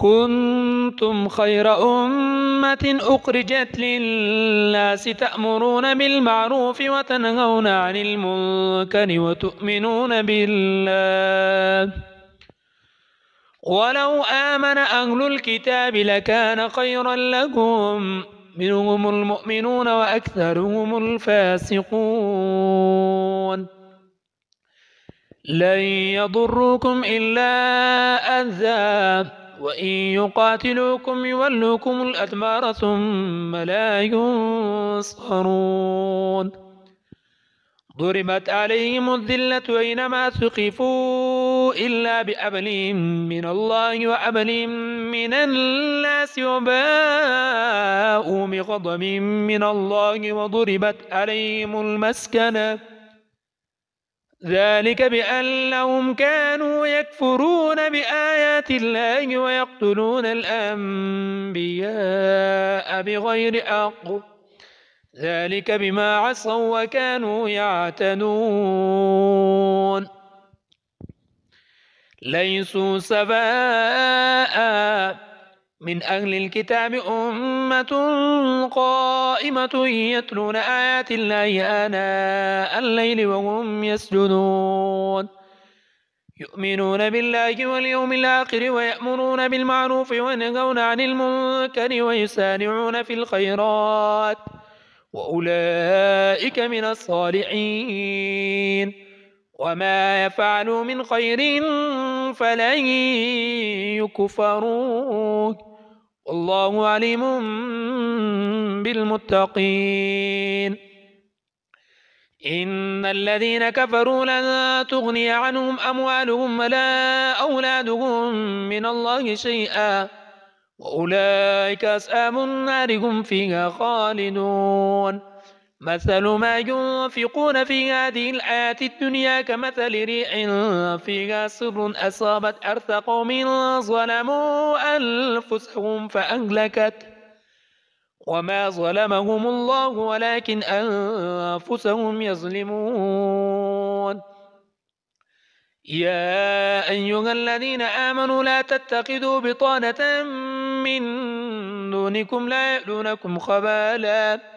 كنتم خير أمة أخرجت للناس تأمرون بالمعروف وتنهون عن المنكر وتؤمنون بالله ولو آمن أهل الكتاب لكان خيرا لهم منهم المؤمنون وأكثرهم الفاسقون لن يضروكم إلا أذى وإن يقاتلوكم يولوكم الأدبار ثم لا ينصرون ضربت عليهم الذلة أينما ثقفوا إلا بأبل من الله وأبل من الناس وباءوا بغضب من الله وضربت عليهم المسكنة ذلك بأنهم كانوا يكفرون بآيات الله ويقتلون الأنبياء بغير حق ذلك بما عصوا وكانوا يعتدون ليسوا سواء من أهل الكتاب أمة قائمة يتلون آيات الله آناء الليل وهم يسجدون يؤمنون بالله واليوم الآخر ويأمرون بالمعروف وينهون عن المنكر ويسارعون في الخيرات وأولئك من الصالحين وما يفعلوا من خير فلن يكفروه والله عليم بالمتقين إن الذين كفروا لن تغني عنهم أموالهم ولا أولادهم من الله شيئا وأولئك أصحاب النار هم فيها خالدون مثل ما ينفقون في هذه الحياة الدنيا كمثل ريح فيها سر أصابت حرث قوم ظلموا أنفسهم فأهلكت وما ظلمهم الله ولكن أنفسهم يظلمون يا أيها الذين آمنوا لا تتخذوا بطانة من دونكم لا يألونكم خبالا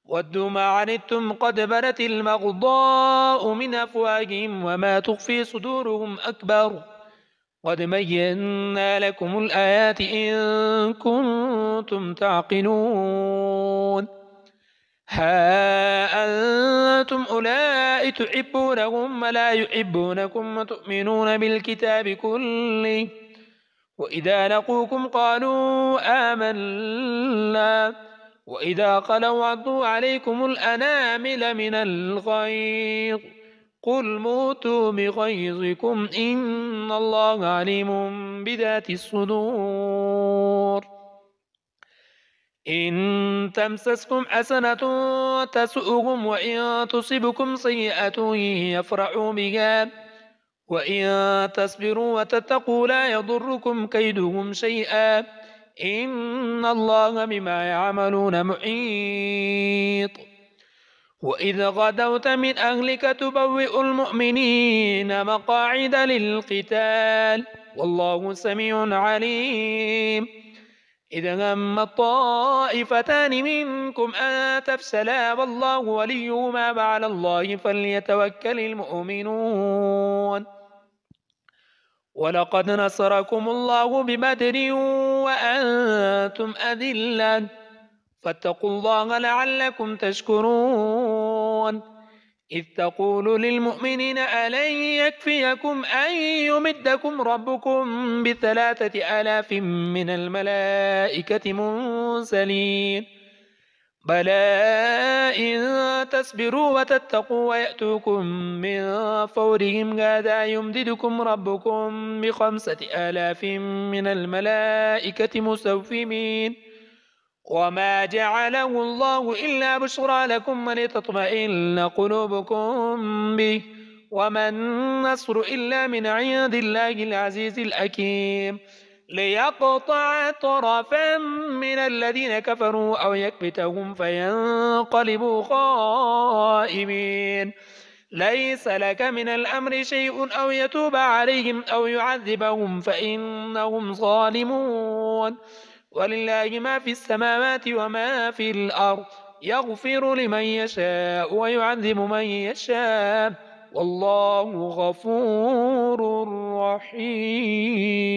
ودوا ما عنتم قد بدت المغضاء من أفواههم وما تخفي صدورهم أكبر قد بينا لكم الآيات إن كنتم تعقلون ها أنتم أولئك تحبونهم ولا يحبونكم وتؤمنون بالكتاب كله وإذا لقوكم قالوا آمنا وإذا خلوا عضوا عليكم الأنامل من الغيظ قل موتوا بغيظكم إن الله عليم بذات الصدور إن تمسسكم حسنة تسؤهم وإن تصبكم سيئة يفرحوا بها وإن تصبروا وتتقوا لا يضركم كيدهم شيئا إن الله بما يعملون محيط وإذ غدوت من أهلك تبوئ المؤمنين مقاعد للقتال والله سميع عليم إذا هم الطائفتان منكم أن تفشلا والله وليهما وعلى الله فليتوكل المؤمنون ولقد نصركم الله ببدر وأنتم أذلة فاتقوا الله لعلكم تشكرون إذ تقول للمؤمنين ألن يكفيكم أن يمدكم ربكم ب3,000 من الملائكة منزلين بلى إن تصبروا وتتقوا ويأتوكم من فورهم هذا يمددكم ربكم ب5,000 من الملائكة مسومين وما جعله الله إلا بشرى لكم ولتطمئن قلوبكم به وما النصر إلا من عند الله العزيز الحكيم ليقطع طرفا من الذين كفروا أو يكبتهم فينقلبوا خائبين ليس لك من الأمر شيء أو يتوب عليهم أو يعذبهم فإنهم ظالمون ولله ما في السماوات وما في الأرض يغفر لمن يشاء ويعذب من يشاء والله غفور رحيم.